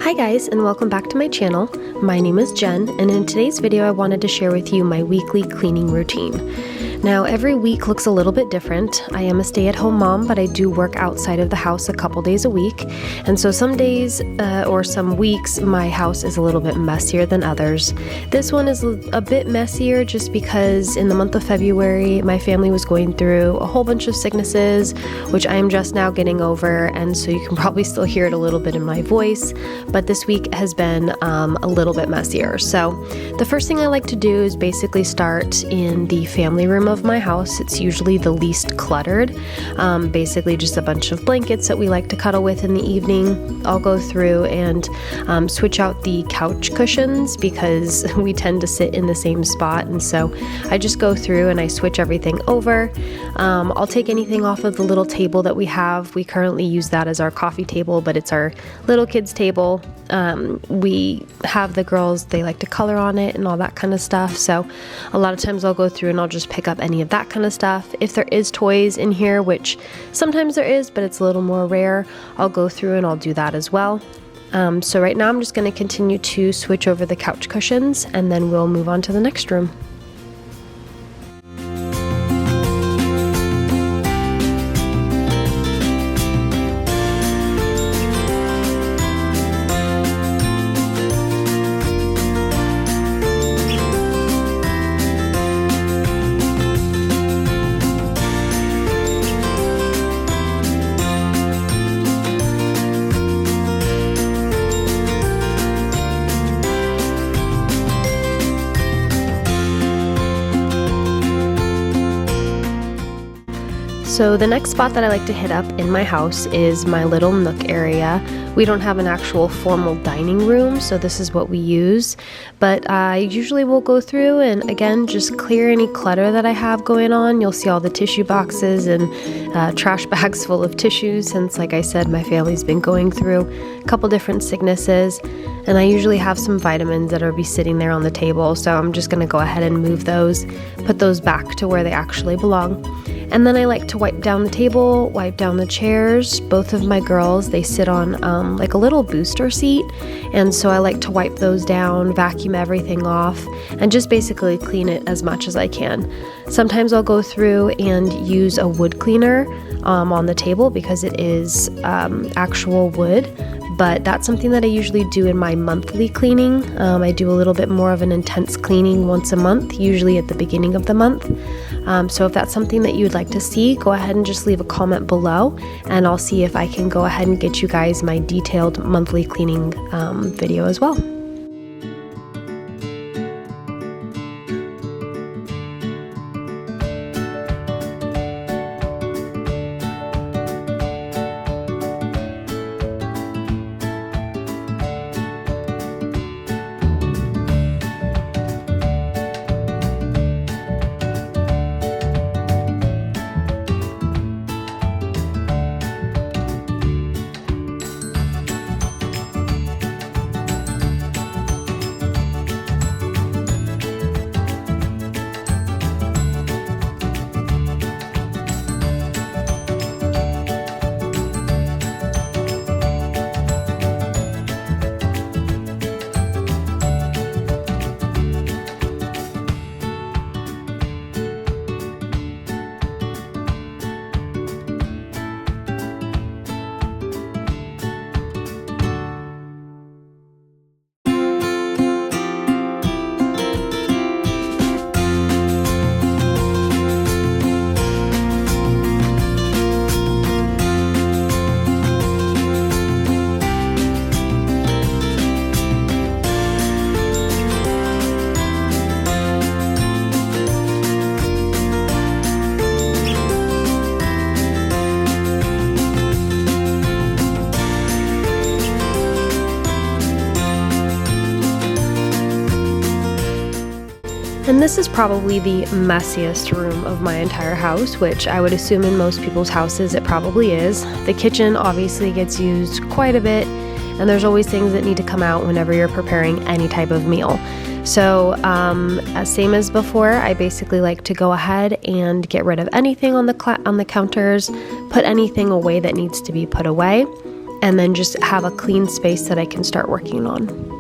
Hi guys, and welcome back to my channel. My name is Jen, and in today's video I wanted to share with you my weekly cleaning routine. Now, every week looks a little bit different. I am a stay-at-home mom, but I do work outside of the house a couple days a week, and so some days or some weeks my house is a little bit messier than others. This one is a bit messier just because in the month of February my family was going through a whole bunch of sicknesses, which I am just now getting over, and so you can probably still hear it a little bit in my voice, but this week has been a little bit messier. So the first thing I like to do is basically start in the family room of my house. It's usually the least cluttered, basically just a bunch of blankets that we like to cuddle with in the evening. I'll go through and switch out the couch cushions because we tend to sit in the same spot, and so I just go through and I switch everything over. I'll take anything off of the little table that we have. We currently use that as our coffee table, but it's our little kids table. We have the girls, they like to color on it and all that kind of stuff, so a lot of times I'll go through and I'll just pick up any of that kind of stuff. If there is toys in here, which sometimes there is, but it's a little more rare, I'll go through and I'll do that as well. So right now I'm just going to continue to switch over the couch cushions, and then we'll move on to the next room. So the next spot that I like to hit up in my house is my little nook area. We don't have an actual formal dining room, so this is what we use. But I usually will go through and again just clear any clutter that I have going on. You'll see all the tissue boxes and trash bags full of tissues since, like I said, my family's been going through a couple different sicknesses. And I usually have some vitamins that will be sitting there on the table, so I'm just going to go ahead and move those, put those back to where they actually belong. And then I like to wipe down the table, wipe down the chairs. Both of my girls, they sit on like a little booster seat, and so I like to wipe those down, vacuum everything off, and just basically clean it as much as I can. Sometimes I'll go through and use a wood cleaner on the table because it is actual wood. But that's something that I usually do in my monthly cleaning. I do a little bit more of an intense cleaning once a month, usually at the beginning of the month. So if that's something that you'd like to see, go ahead and just leave a comment below, and I'll see if I can go ahead and get you guys my detailed monthly cleaning video as well. And this is probably the messiest room of my entire house, which I would assume in most people's houses it probably is. The kitchen obviously gets used quite a bit, and there's always things that need to come out whenever you're preparing any type of meal. So same as before, I basically like to go ahead and get rid of anything on the counters, put anything away that needs to be put away. and then just have a clean space that I can start working on.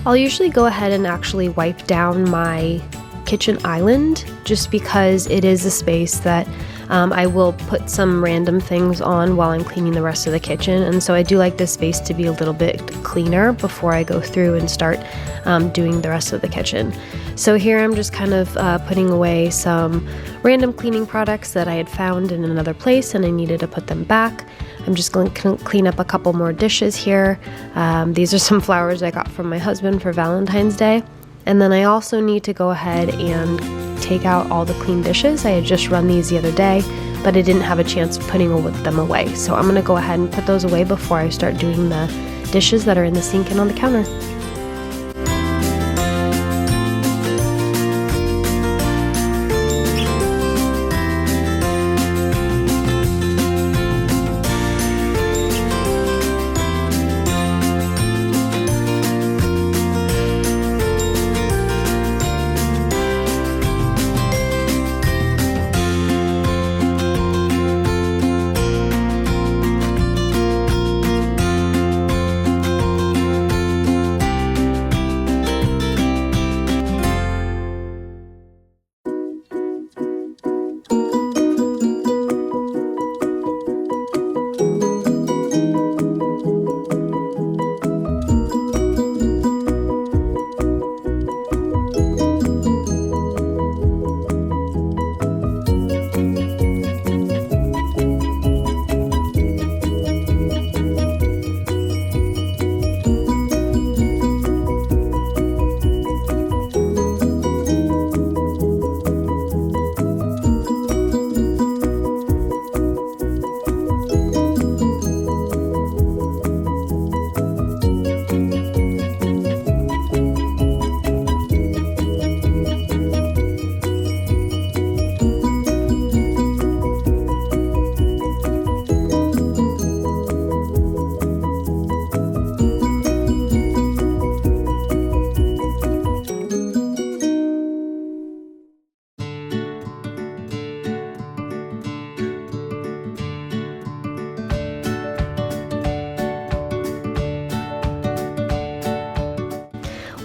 I'll usually go ahead and actually wipe down my kitchen island just because it is a space that I will put some random things on while I'm cleaning the rest of the kitchen, and so I do like this space to be a little bit cleaner before I go through and start doing the rest of the kitchen. So here I'm just kind of putting away some random cleaning products that I had found in another place and I needed to put them back. I'm just going to clean up a couple more dishes here. These are some flowers I got from my husband for Valentine's Day. And then I also need to go ahead and take out all the clean dishes. I had just run these the other day, but I didn't have a chance of putting them away. So I'm going to go ahead and put those away before I start doing the dishes that are in the sink and on the counter.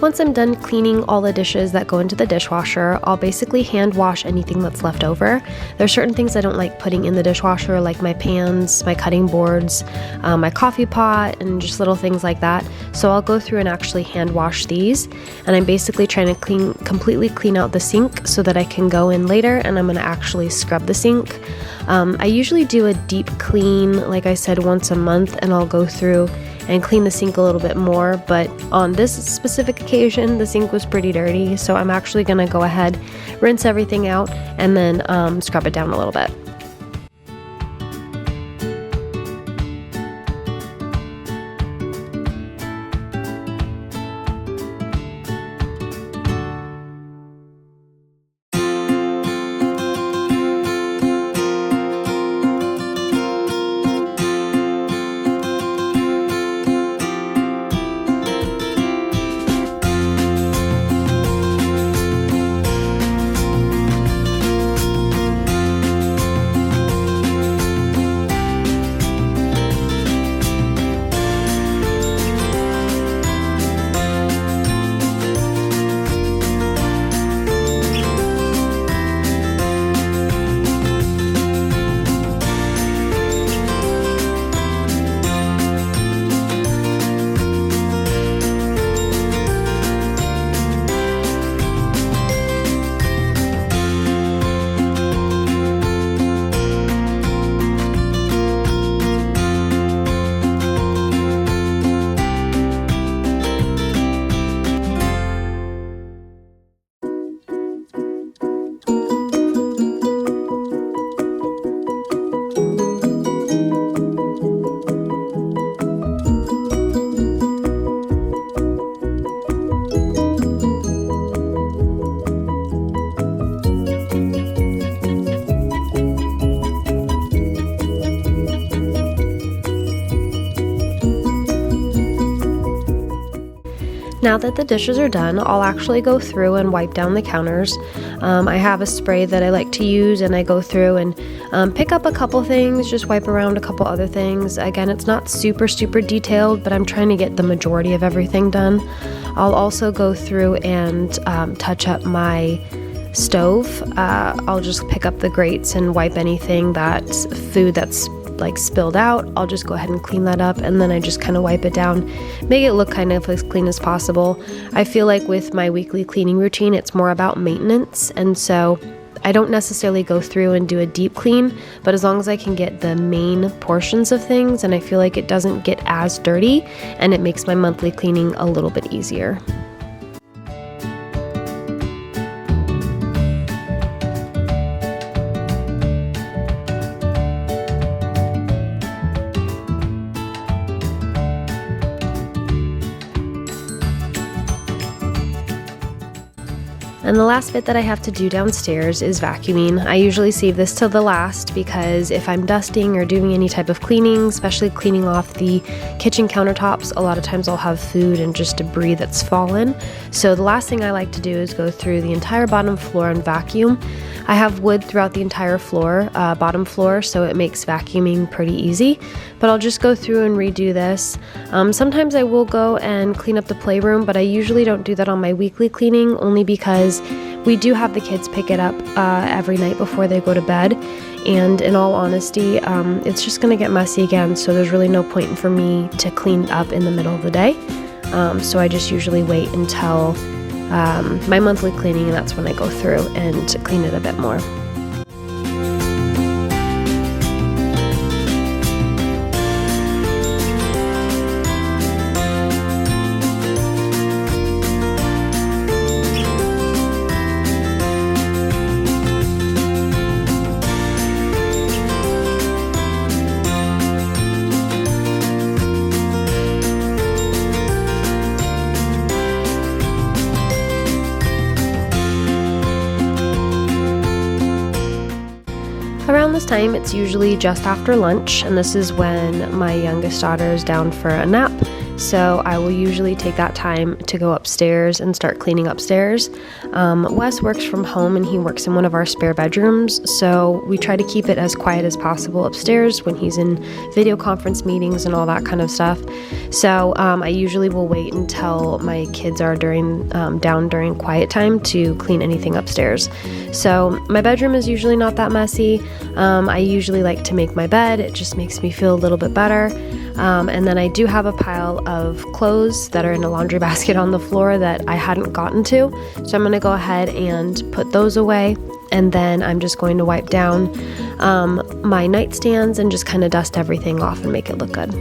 Once I'm done cleaning all the dishes that go into the dishwasher, I'll basically hand wash anything that's left over. There are certain things I don't like putting in the dishwasher, like my pans, my cutting boards, my coffee pot, and just little things like that. So I'll go through and actually hand wash these, and I'm basically trying to completely clean out the sink so that I can go in later and I'm going to actually scrub the sink. I usually do a deep clean, like I said, once a month, and I'll go through and clean the sink a little bit more, but on this specific occasion the sink was pretty dirty, so I'm actually going to go ahead, rinse everything out, and then scrub it down a little bit. Now that the dishes are done, I'll actually go through and wipe down the counters. I have a spray that I like to use, and I go through and pick up a couple things, just wipe around a couple other things. Again, it's not super detailed, but I'm trying to get the majority of everything done. I'll also go through and touch up my stove. I'll just pick up the grates and wipe anything that's food that's like spilled out. I'll just go ahead and clean that up, and then I just kind of wipe it down, make it look kind of as clean as possible. I feel like with my weekly cleaning routine, it's more about maintenance, and so I don't necessarily go through and do a deep clean, but as long as I can get the main portions of things, and I feel like it doesn't get as dirty, and it makes my monthly cleaning a little bit easier. And the last bit that I have to do downstairs is vacuuming. I usually save this till the last because if I'm dusting or doing any type of cleaning, especially cleaning off the kitchen countertops, a lot of times I'll have food and just debris that's fallen. So the last thing I like to do is go through the entire bottom floor and vacuum. I have wood throughout the entire floor, bottom floor, so it makes vacuuming pretty easy. But I'll just go through and redo this. Sometimes I will go and clean up the playroom, but I usually don't do that on my weekly cleaning, only because we do have the kids pick it up every night before they go to bed. And in all honesty, it's just gonna get messy again, so there's really no point for me to clean up in the middle of the day. So I just usually wait until my monthly cleaning, and that's when I go through and clean it a bit more. Around this time, it's usually just after lunch, and this is when my youngest daughter is down for a nap. So I will usually take that time to go upstairs and start cleaning upstairs. Wes works from home and he works in one of our spare bedrooms, so we try to keep it as quiet as possible upstairs when he's in video conference meetings and all that kind of stuff. So I usually will wait until my kids are down during quiet time to clean anything upstairs. So my bedroom is usually not that messy. I usually like to make my bed. It just makes me feel a little bit better. And then I do have a pile of clothes that are in a laundry basket on the floor that I hadn't gotten to. So I'm going to go ahead and put those away. And then I'm just going to wipe down my nightstands and just kind of dust everything off and make it look good.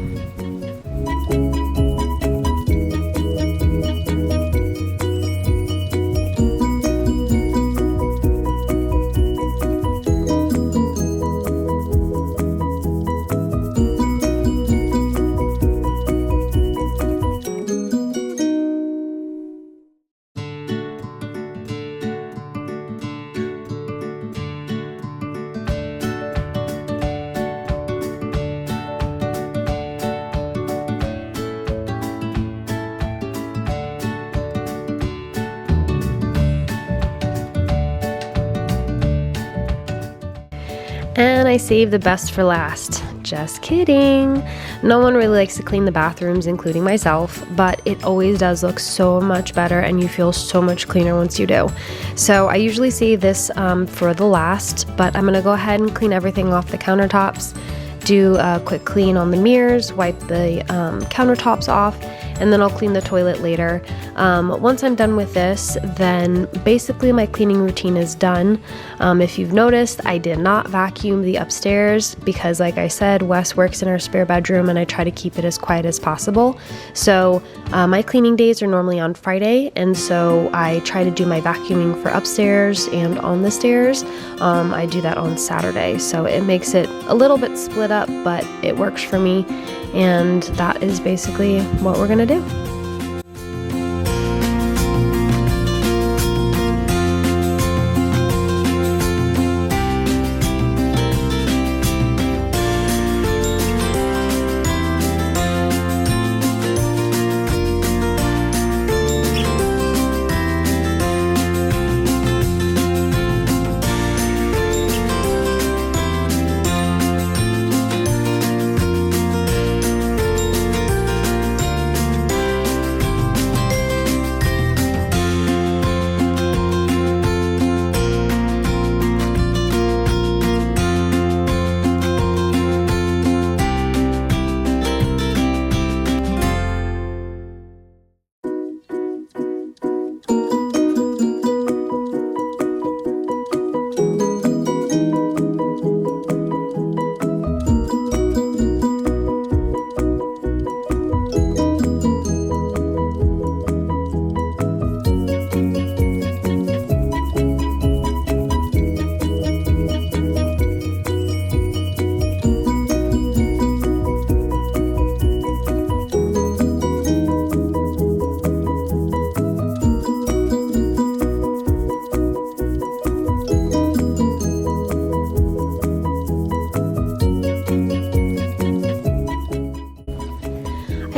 And I saved the best for last. Just kidding. No one really likes to clean the bathrooms, including myself, but it always does look so much better and you feel so much cleaner once you do. So I usually save this for the last, but I'm going to go ahead and clean everything off the countertops, do a quick clean on the mirrors, wipe the countertops off, and then I'll clean the toilet later. Once I'm done with this, then basically my cleaning routine is done. If you've noticed, I did not vacuum the upstairs because, like I said, Wes works in our spare bedroom and I try to keep it as quiet as possible. So my cleaning days are normally on Friday, and so I try to do my vacuuming for upstairs and on the stairs. I do that on Saturday, so it makes it a little bit split up, but it works for me. And that is basically what we're gonna do.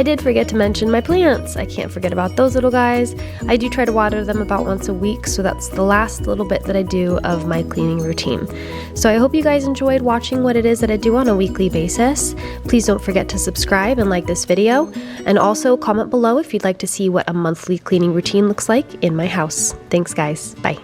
did forget to mention my plants. I can't forget about those little guys. I do try to water them about once a week, so that's the last little bit that I do of my cleaning routine. So I hope you guys enjoyed watching what it is that I do on a weekly basis. Please don't forget to subscribe and like this video, and also comment below if you'd like to see what a monthly cleaning routine looks like in my house. Thanks guys, bye.